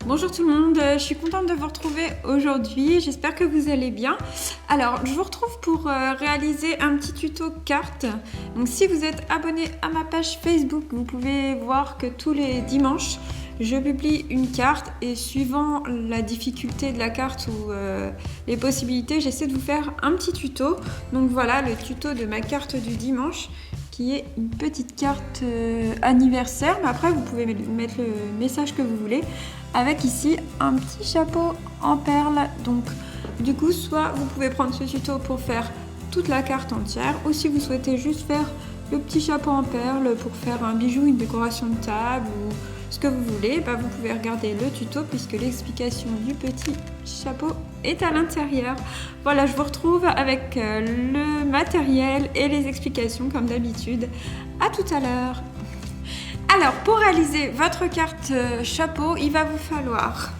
Bonjour tout le monde, je suis contente de vous retrouver aujourd'hui, j'espère que vous allez bien. Alors, je vous retrouve pour réaliser un petit tuto carte. Donc si vous êtes abonné à ma page Facebook, vous pouvez voir que tous les dimanches, je publie une carte et suivant la difficulté de la carte ou les possibilités, j'essaie de vous faire un petit tuto. Donc voilà le tuto de ma carte du dimanche qui est une petite carte anniversaire, mais après vous pouvez mettre le message que vous voulez, avec ici un petit chapeau en perles. Donc du coup, soit vous pouvez prendre ce tuto pour faire toute la carte entière, ou si vous souhaitez juste faire le petit chapeau en perles pour faire un bijou, une décoration de table ou ce que vous voulez, vous pouvez regarder le tuto puisque l'explication du petit chapeau est à l'intérieur. Voilà, je vous retrouve avec le matériel et les explications comme d'habitude. À tout à l'heure. Alors, pour réaliser votre carte chapeau, il va vous falloir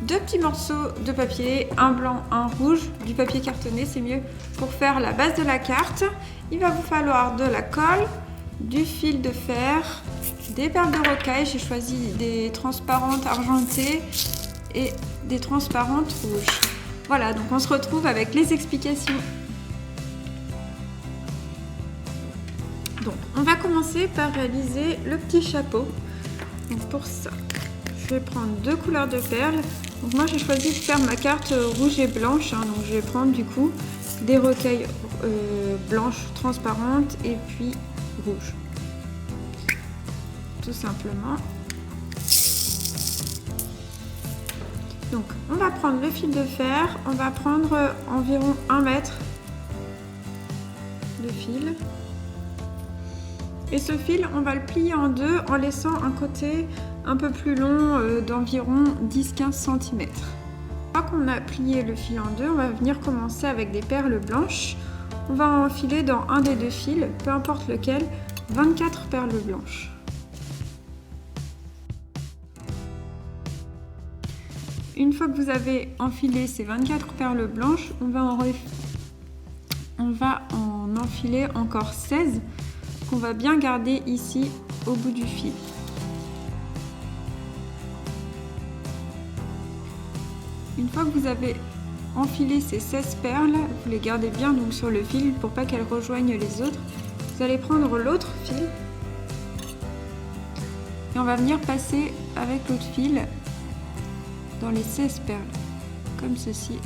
2 petits morceaux de papier, un blanc, un rouge, du papier cartonné, c'est mieux pour faire la base de la carte. Il va vous falloir de la colle, du fil de fer, des perles de rocaille, j'ai choisi des transparentes argentées et des transparentes rouges. Voilà, donc on se retrouve avec les explications. Donc, on va commencer par réaliser le petit chapeau. Donc pour ça, je vais prendre 2 couleurs de perles. Donc moi, j'ai choisi de faire ma carte rouge et blanche. Donc je vais prendre du coup des rocailles blanches transparentes et puis rouges. Tout simplement. Donc on va prendre le fil de fer. On va prendre environ 1 mètre de fil. Et ce fil, on va le plier en deux en laissant un côté un peu plus long d'environ 10-15 cm. Une fois qu'on a plié le fil en deux, on va venir commencer avec des perles blanches. On va enfiler dans un des 2 fils, peu importe lequel, 24 perles blanches. Une fois que vous avez enfilé ces 24 perles blanches, on va en enfiler encore 16. On va bien garder ici au bout du fil. Une fois que vous avez enfilé ces 16 perles, vous les gardez bien donc sur le fil pour pas qu'elles rejoignent les autres. Vous allez prendre l'autre fil et on va venir passer avec l'autre fil dans les 16 perles, comme ceci,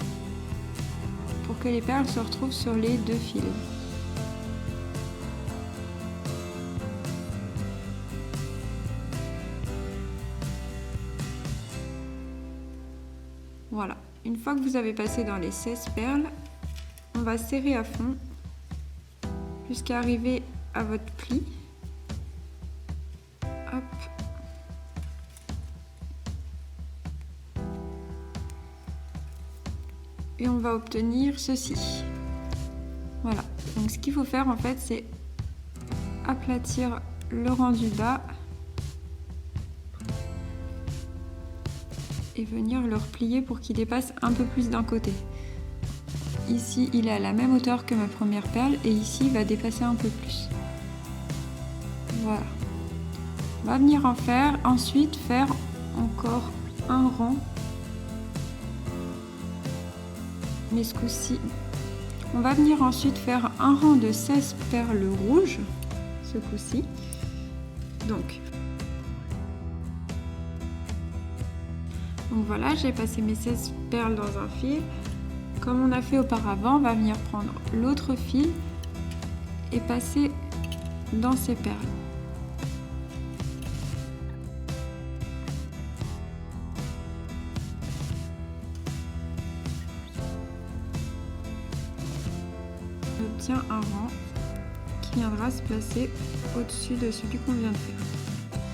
pour que les perles se retrouvent sur les 2 fils. Voilà, une fois que vous avez passé dans les 16 perles, on va serrer à fond jusqu'à arriver à votre pli. Hop. Et on va obtenir ceci. Voilà, donc ce qu'il faut faire en fait, c'est aplatir le rang du bas et venir le replier pour qu'il dépasse un peu plus d'un côté. Ici, il est à la même hauteur que ma première perle et ici, il va dépasser un peu plus. Voilà. On va venir ensuite faire encore un rang. Mais ce coup-ci, on va venir ensuite faire un rang de 16 perles rouges, ce coup-ci. Donc voilà, j'ai passé mes 16 perles dans un fil. Comme on a fait auparavant, on va venir prendre l'autre fil et passer dans ces perles. On obtient un rang qui viendra se placer au-dessus de celui qu'on vient de faire.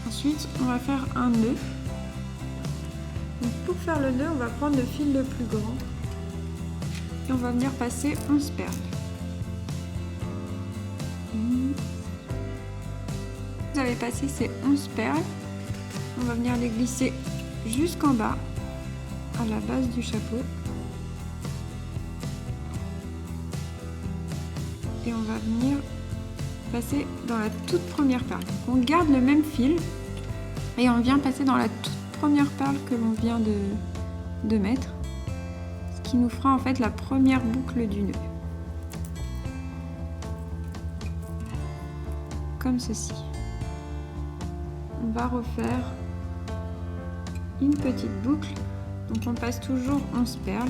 Ensuite, on va faire un nœud. Donc pour faire le nœud, on va prendre le fil le plus grand et on va venir passer 11 perles. Vous avez passé ces 11 perles, on va venir les glisser jusqu'en bas, à la base du chapeau. Et on va venir passer dans la toute première perle. On garde le même fil et on vient passer dans la toute premières perles que l'on vient de mettre, ce qui nous fera en fait la première boucle du nœud. Comme ceci. On va refaire une petite boucle, donc on passe toujours 11 perles.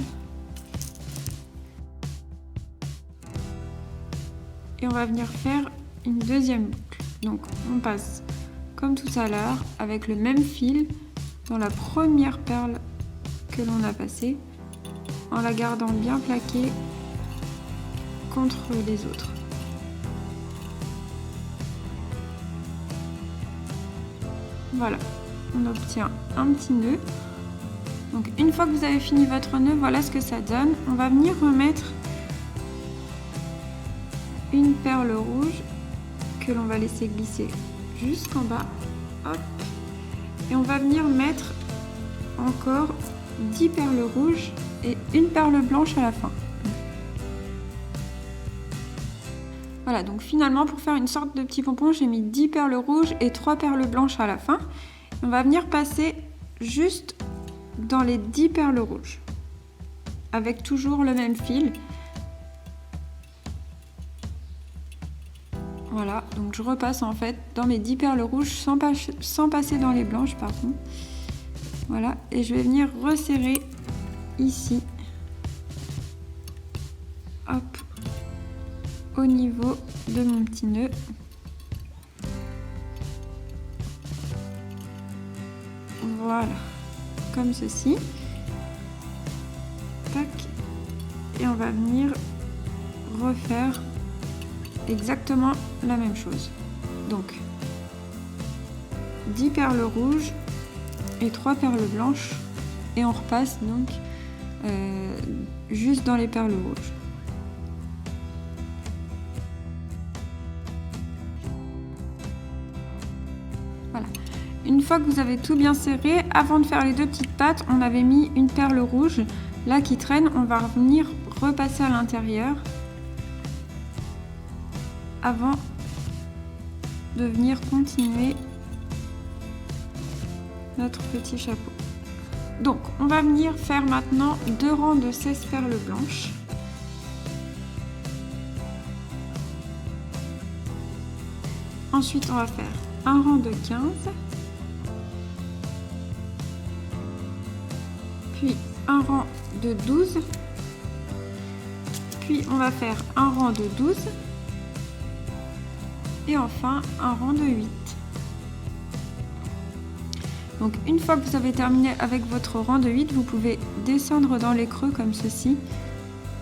Et on va venir faire une deuxième boucle. Donc on passe comme tout à l'heure avec le même fil dans la première perle que l'on a passée, en la gardant bien plaquée contre les autres. Voilà, on obtient un petit nœud. Donc une fois que vous avez fini votre nœud, voilà ce que ça donne. On va venir remettre une perle rouge que l'on va laisser glisser jusqu'en bas. Hop. Et on va venir mettre encore 10 perles rouges et une perle blanche à la fin. Voilà, donc finalement pour faire une sorte de petit pompon, j'ai mis 10 perles rouges et 3 perles blanches à la fin. On va venir passer juste dans les 10 perles rouges avec toujours le même fil. Voilà, donc je repasse en fait dans mes 10 perles rouges sans passer dans les blanches, pardon. Voilà, et je vais venir resserrer ici. Hop, au niveau de mon petit nœud. Voilà, comme ceci. Tac. Et on va venir refaire exactement la même chose. Donc 10 perles rouges et 3 perles blanches et on repasse donc juste dans les perles rouges. Voilà. Une fois que vous avez tout bien serré, avant de faire les deux petites pattes, on avait mis une perle rouge là qui traîne, on va venir repasser à l'intérieur avant de venir continuer notre petit chapeau. Donc on va venir faire maintenant 2 rangs de 16 perles blanches. Ensuite on va faire un rang de 15, puis un rang de 12, puis on va faire un rang de 12 et enfin un rang de 8. Donc une fois que vous avez terminé avec votre rang de 8, vous pouvez descendre dans les creux comme ceci,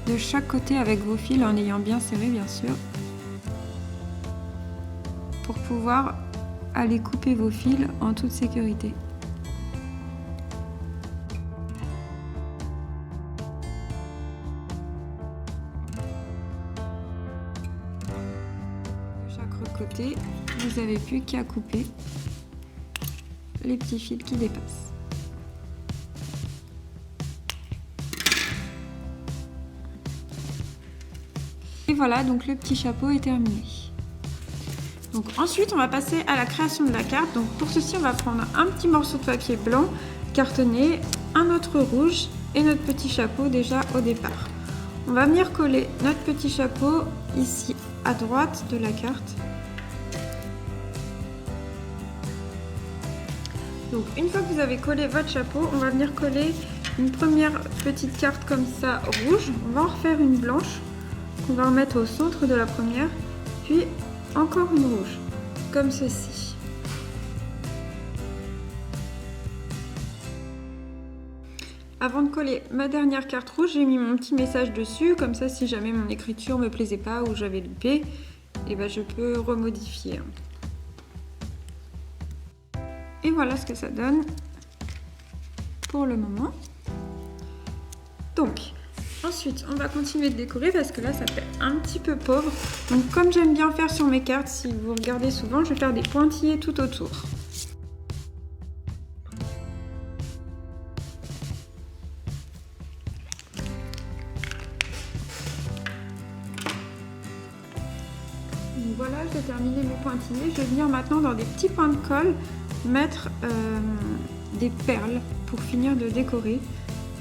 de chaque côté avec vos fils en ayant bien serré bien sûr, pour pouvoir aller couper vos fils en toute sécurité. De chaque côté, vous n'avez plus qu'à couper les petits fils qui dépassent. Et voilà, donc le petit chapeau est terminé. Donc ensuite, on va passer à la création de la carte. Donc pour ceci, on va prendre un petit morceau de papier blanc cartonné, un autre rouge et notre petit chapeau déjà au départ. On va venir coller notre petit chapeau ici à droite de la carte. Donc une fois que vous avez collé votre chapeau, on va venir coller une première petite carte comme ça rouge. On va en refaire une blanche qu'on va remettre au centre de la première, puis encore une rouge, comme ceci. Avant de coller ma dernière carte rouge, j'ai mis mon petit message dessus, comme ça si jamais mon écriture me plaisait pas ou j'avais loupé, et ben je peux remodifier. Et voilà ce que ça donne pour le moment. Donc, ensuite, on va continuer de décorer parce que là, ça fait un petit peu pauvre. Donc, comme j'aime bien faire sur mes cartes, si vous regardez souvent, je vais faire des pointillés tout autour. Donc voilà, j'ai terminé mes pointillés. Je vais venir maintenant dans des petits points de colle mettre des perles pour finir de décorer.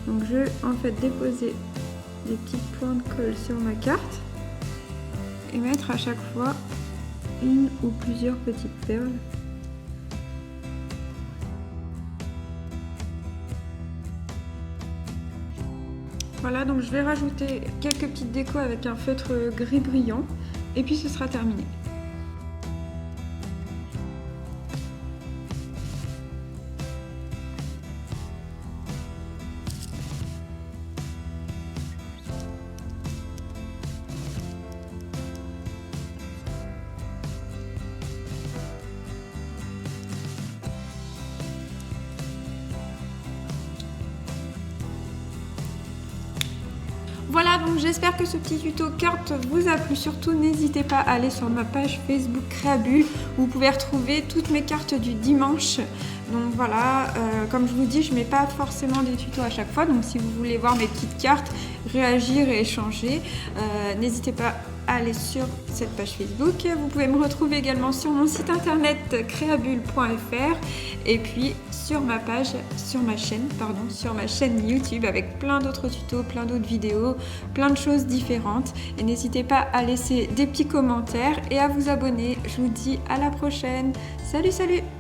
Donc je vais en fait déposer des petites points de colle sur ma carte et mettre à chaque fois une ou plusieurs petites perles. Voilà, donc je vais rajouter quelques petites décos avec un feutre gris brillant et puis ce sera terminé. Voilà, donc j'espère que ce petit tuto carte vous a plu. Surtout, n'hésitez pas à aller sur ma page Facebook Créabulle où vous pouvez retrouver toutes mes cartes du dimanche. Donc voilà, comme je vous dis, je ne mets pas forcément des tutos à chaque fois. Donc si vous voulez voir mes petites cartes, réagir et échanger, n'hésitez pas à aller sur cette page Facebook. Vous pouvez me retrouver également sur mon site internet créabulle.fr et puis sur ma page, sur ma chaîne YouTube avec plein d'autres tutos, plein d'autres vidéos, plein de choses différentes. Et n'hésitez pas à laisser des petits commentaires et à vous abonner. Je vous dis à la prochaine. Salut, salut!